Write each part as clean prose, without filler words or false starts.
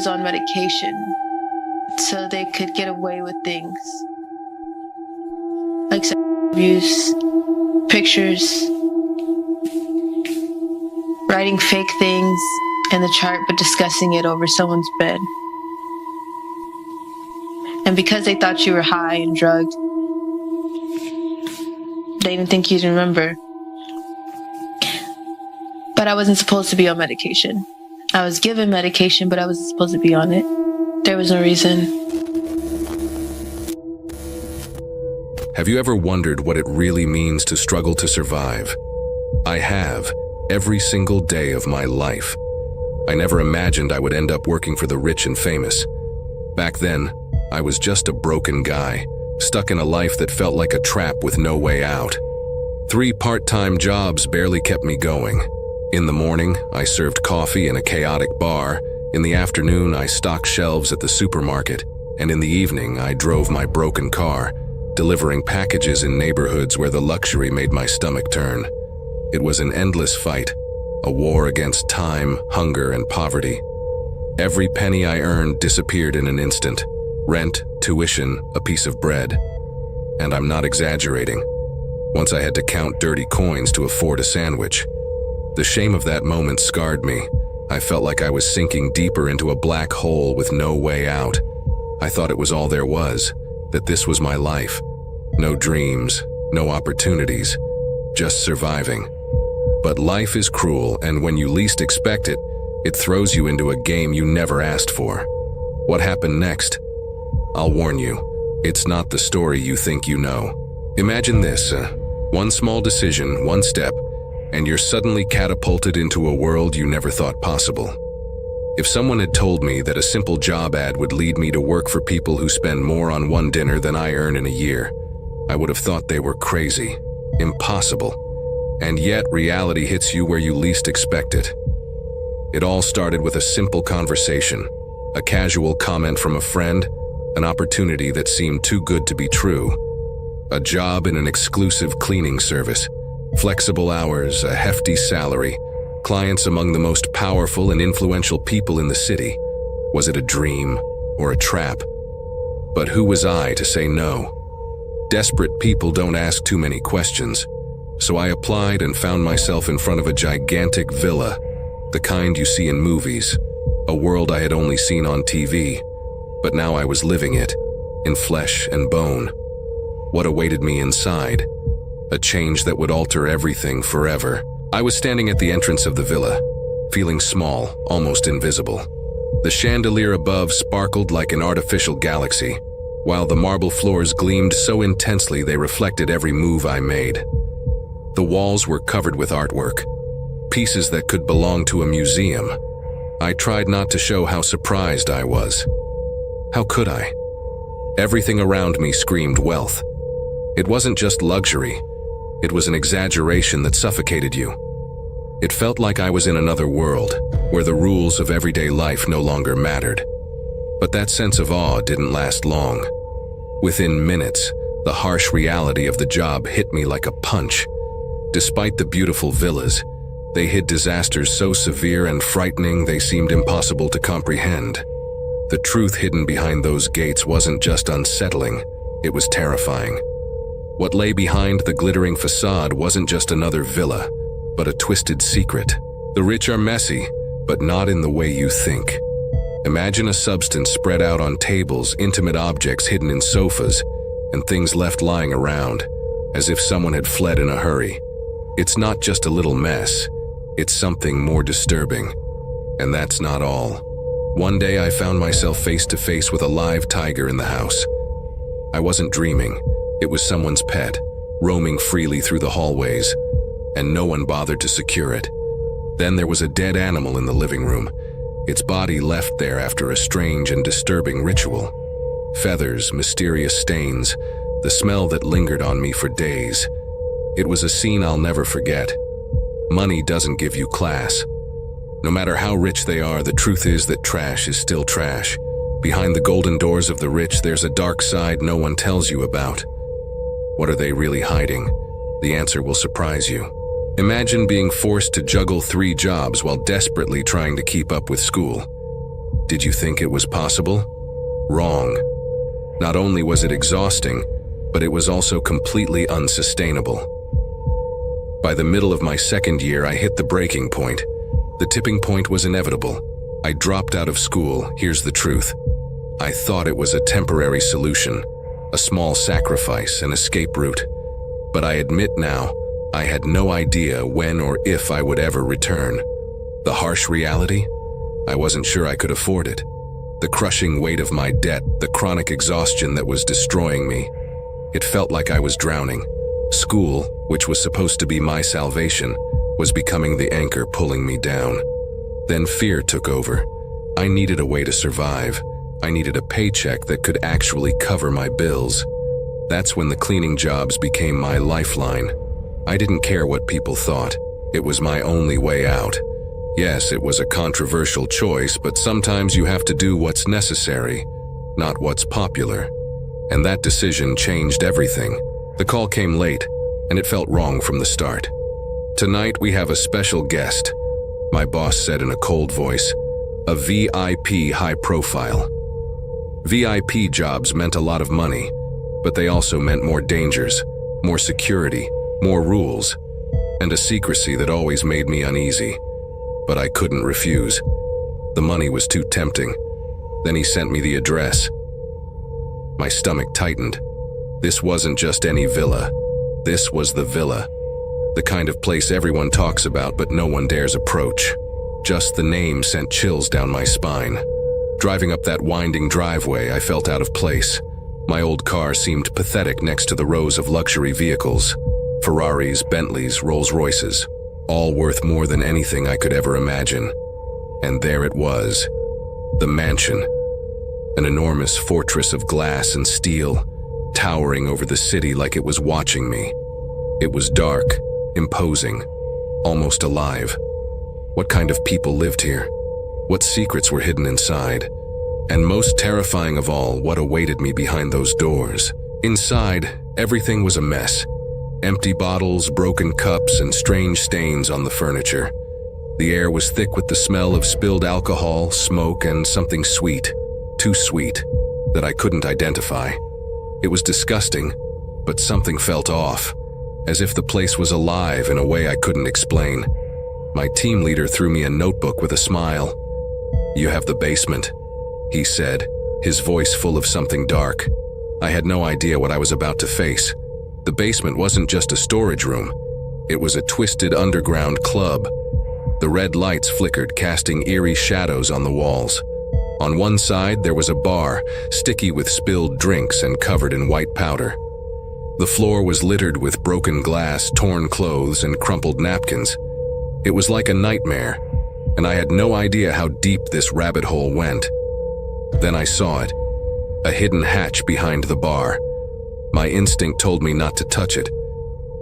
was on medication so they could get away with things like sexual abuse, pictures, writing fake things in the chart but discussing it over someone's bed. And because they thought you were high and drugged, they didn't think you'd remember. But I wasn't supposed to be on medication. I was given medication, but I wasn't supposed to be on it. There was no reason. Have you ever wondered what it really means to struggle to survive? I have, every single day of my life. I never imagined I would end up working for the rich and famous. Back then, I was just a broken guy, stuck in a life that felt like a trap with no way out. 3 part-time jobs barely kept me going. In the morning, I served coffee in a chaotic bar. In the afternoon, I stocked shelves at the supermarket. And in the evening, I drove my broken car, delivering packages in neighborhoods where the luxury made my stomach turn. It was an endless fight, a war against time, hunger, and poverty. Every penny I earned disappeared in an instant. Rent, tuition, a piece of bread. And I'm not exaggerating. Once I had to count dirty coins to afford a sandwich. The shame of that moment scarred me. I felt like I was sinking deeper into a black hole with no way out. I thought it was all there was, that this was my life. No dreams, no opportunities, just surviving. But life is cruel, and when you least expect it, it throws you into a game you never asked for. What happened next? I'll warn you, it's not the story you think you know. Imagine this, one small decision, one step, and you're suddenly catapulted into a world you never thought possible. If someone had told me that a simple job ad would lead me to work for people who spend more on one dinner than I earn in a year, I would have thought they were crazy, impossible. And yet reality hits you where you least expect it. It all started with a simple conversation, a casual comment from a friend, an opportunity that seemed too good to be true. A job in an exclusive cleaning service, flexible hours, a hefty salary, clients among the most powerful and influential people in the city. Was it a dream or a trap? But who was I to say no? Desperate people don't ask too many questions. So I applied and found myself in front of a gigantic villa, the kind you see in movies, a world I had only seen on TV. But now I was living it, in flesh and bone. What awaited me inside? A change that would alter everything forever. I was standing at the entrance of the villa, feeling small, almost invisible. The chandelier above sparkled like an artificial galaxy, while the marble floors gleamed so intensely they reflected every move I made. The walls were covered with artwork, pieces that could belong to a museum. I tried not to show how surprised I was. How could I? Everything around me screamed wealth. It wasn't just luxury. It was an exaggeration that suffocated you. It felt like I was in another world, where the rules of everyday life no longer mattered. But that sense of awe didn't last long. Within minutes, the harsh reality of the job hit me like a punch. Despite the beautiful villas, they hid disasters so severe and frightening they seemed impossible to comprehend. The truth hidden behind those gates wasn't just unsettling, it was terrifying. What lay behind the glittering facade wasn't just another villa, but a twisted secret. The rich are messy, but not in the way you think. Imagine a substance spread out on tables, intimate objects hidden in sofas, and things left lying around, as if someone had fled in a hurry. It's not just a little mess, it's something more disturbing. And that's not all. One day I found myself face to face with a live tiger in the house. I wasn't dreaming. It was someone's pet, roaming freely through the hallways, and no one bothered to secure it. Then there was a dead animal in the living room, its body left there after a strange and disturbing ritual. Feathers, mysterious stains, the smell that lingered on me for days. It was a scene I'll never forget. Money doesn't give you class. No matter how rich they are, the truth is that trash is still trash. Behind the golden doors of the rich, there's a dark side no one tells you about. What are they really hiding? The answer will surprise you. Imagine being forced to juggle 3 jobs while desperately trying to keep up with school. Did you think it was possible? Wrong. Not only was it exhausting, but it was also completely unsustainable. By the middle of my second year, I hit the breaking point. The tipping point was inevitable. I dropped out of school. Here's the truth. I thought it was a temporary solution, a small sacrifice, an escape route. But I admit now, I had no idea when or if I would ever return. The harsh reality? I wasn't sure I could afford it. The crushing weight of my debt, the chronic exhaustion that was destroying me. It felt like I was drowning. School, which was supposed to be my salvation, was becoming the anchor pulling me down. Then fear took over. I needed a way to survive. I needed a paycheck that could actually cover my bills. That's when the cleaning jobs became my lifeline. I didn't care what people thought. It was my only way out. Yes, it was a controversial choice, but sometimes you have to do what's necessary, not what's popular. And that decision changed everything. The call came late, and it felt wrong from the start. Tonight we have a special guest, my boss said in a cold voice, a VIP high profile. VIP jobs meant a lot of money, but they also meant more dangers, more security, more rules, and a secrecy that always made me uneasy. But I couldn't refuse. The money was too tempting. Then he sent me the address. My stomach tightened. This wasn't just any villa. This was the villa. The kind of place everyone talks about but no one dares approach. Just the name sent chills down my spine. Driving up that winding driveway, I felt out of place. My old car seemed pathetic next to the rows of luxury vehicles. Ferraris, Bentleys, Rolls-Royces. All worth more than anything I could ever imagine. And there it was, the mansion. An enormous fortress of glass and steel, towering over the city like it was watching me. It was dark, imposing, almost alive. What kind of people lived here? What secrets were hidden inside? And most terrifying of all, what awaited me behind those doors? Inside, everything was a mess. Empty bottles, broken cups, and strange stains on the furniture. The air was thick with the smell of spilled alcohol, smoke, and something sweet, too sweet, that I couldn't identify. It was disgusting, but something felt off, as if the place was alive in a way I couldn't explain. My team leader threw me a notebook with a smile. "You have the basement," he said, his voice full of something dark. I had no idea what I was about to face. The basement wasn't just a storage room. It was a twisted underground club. The red lights flickered, casting eerie shadows on the walls. On one side, there was a bar, sticky with spilled drinks and covered in white powder. The floor was littered with broken glass, torn clothes, and crumpled napkins. It was like a nightmare, and I had no idea how deep this rabbit hole went. Then I saw it, a hidden hatch behind the bar. My instinct told me not to touch it,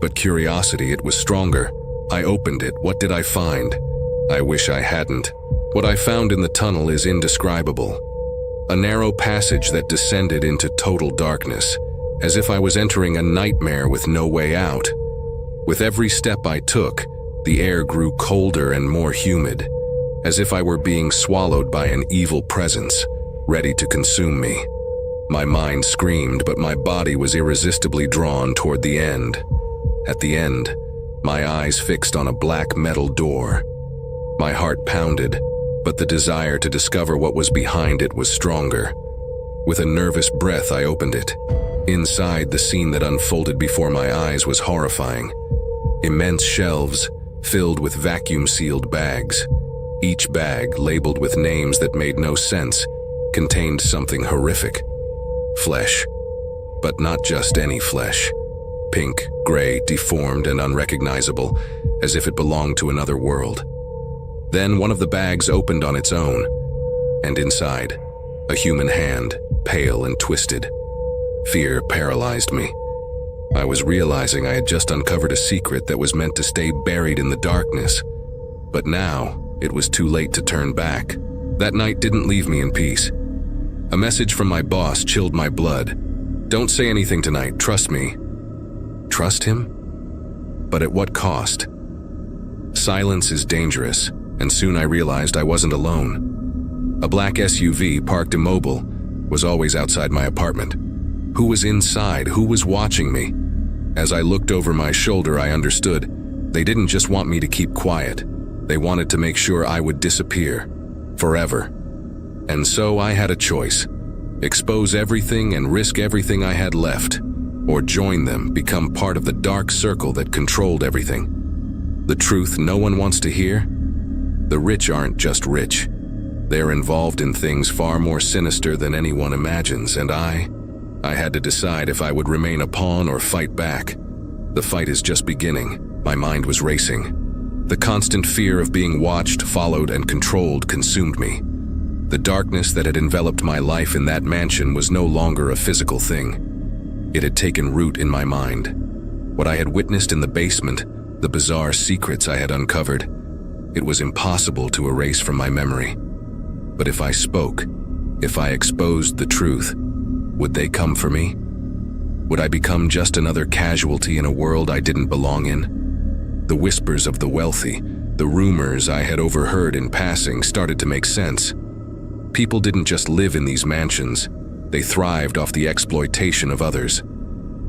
but curiosity, it was stronger. I opened it. What did I find? I wish I hadn't. What I found in the tunnel is indescribable. A narrow passage that descended into total darkness, as if I was entering a nightmare with no way out. With every step I took, the air grew colder and more humid, as if I were being swallowed by an evil presence, ready to consume me. My mind screamed, but my body was irresistibly drawn toward the end. At the end, my eyes fixed on a black metal door. My heart pounded, but the desire to discover what was behind it was stronger. With a nervous breath, I opened it. Inside, the scene that unfolded before my eyes was horrifying. Immense shelves, filled with vacuum-sealed bags. Each bag, labeled with names that made no sense, contained something horrific. Flesh. But not just any flesh. Pink, gray, deformed, and unrecognizable, as if it belonged to another world. Then one of the bags opened on its own, and inside, a human hand, pale and twisted. Fear paralyzed me. I was realizing I had just uncovered a secret that was meant to stay buried in the darkness. But now, it was too late to turn back. That night didn't leave me in peace. A message from my boss chilled my blood. "Don't say anything tonight, trust me." Trust him? But at what cost? Silence is dangerous, and soon I realized I wasn't alone. A black SUV parked immobile was always outside my apartment. Who was inside? Who was watching me? As I looked over my shoulder, I understood. They didn't just want me to keep quiet. They wanted to make sure I would disappear. Forever. And so I had a choice. Expose everything and risk everything I had left, or join them, become part of the dark circle that controlled everything. The truth no one wants to hear? The rich aren't just rich. They're involved in things far more sinister than anyone imagines, and I had to decide if I would remain a pawn or fight back. The fight is just beginning. My mind was racing. The constant fear of being watched, followed, and controlled consumed me. The darkness that had enveloped my life in that mansion was no longer a physical thing. It had taken root in my mind. What I had witnessed in the basement, the bizarre secrets I had uncovered, it was impossible to erase from my memory. But if I spoke, if I exposed the truth, would they come for me? Would I become just another casualty in a world I didn't belong in? The whispers of the wealthy, the rumors I had overheard in passing started to make sense. People didn't just live in these mansions. They thrived off the exploitation of others.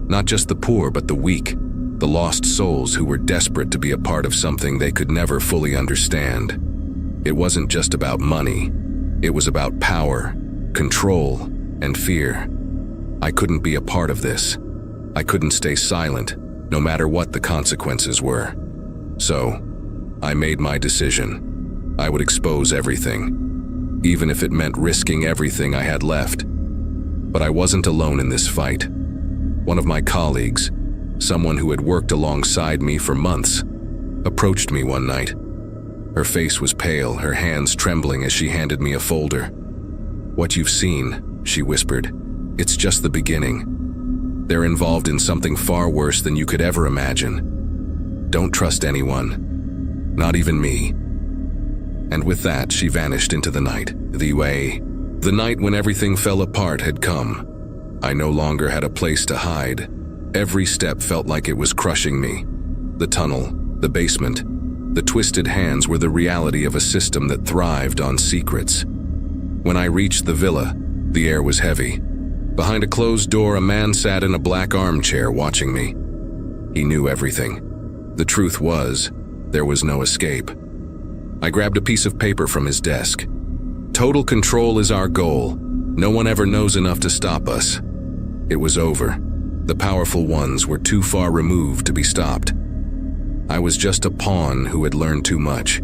Not just the poor, but the weak, the lost souls who were desperate to be a part of something they could never fully understand. It wasn't just about money. It was about power, control, and fear. I couldn't be a part of this. I couldn't stay silent, no matter what the consequences were. So, I made my decision. I would expose everything, even if it meant risking everything I had left. But I wasn't alone in this fight. One of my colleagues, someone who had worked alongside me for months, approached me one night. Her face was pale, her hands trembling as she handed me a folder. "What you've seen," she whispered, "it's just the beginning. They're involved in something far worse than you could ever imagine. Don't trust anyone, not even me." And with that, she vanished into the night. The night when everything fell apart had come. I no longer had a place to hide. Every step felt like it was crushing me. The tunnel, the basement, the twisted hands were the reality of a system that thrived on secrets. When I reached the villa, the air was heavy. Behind a closed door, a man sat in a black armchair watching me. He knew everything. The truth was, there was no escape. I grabbed a piece of paper from his desk. "Total control is our goal. No one ever knows enough to stop us." It was over. The powerful ones were too far removed to be stopped. I was just a pawn who had learned too much.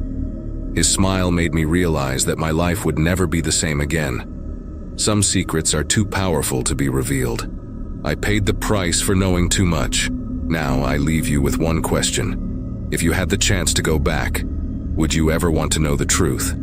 His smile made me realize that my life would never be the same again. Some secrets are too powerful to be revealed. I paid the price for knowing too much. Now I leave you with one question. If you had the chance to go back, would you ever want to know the truth?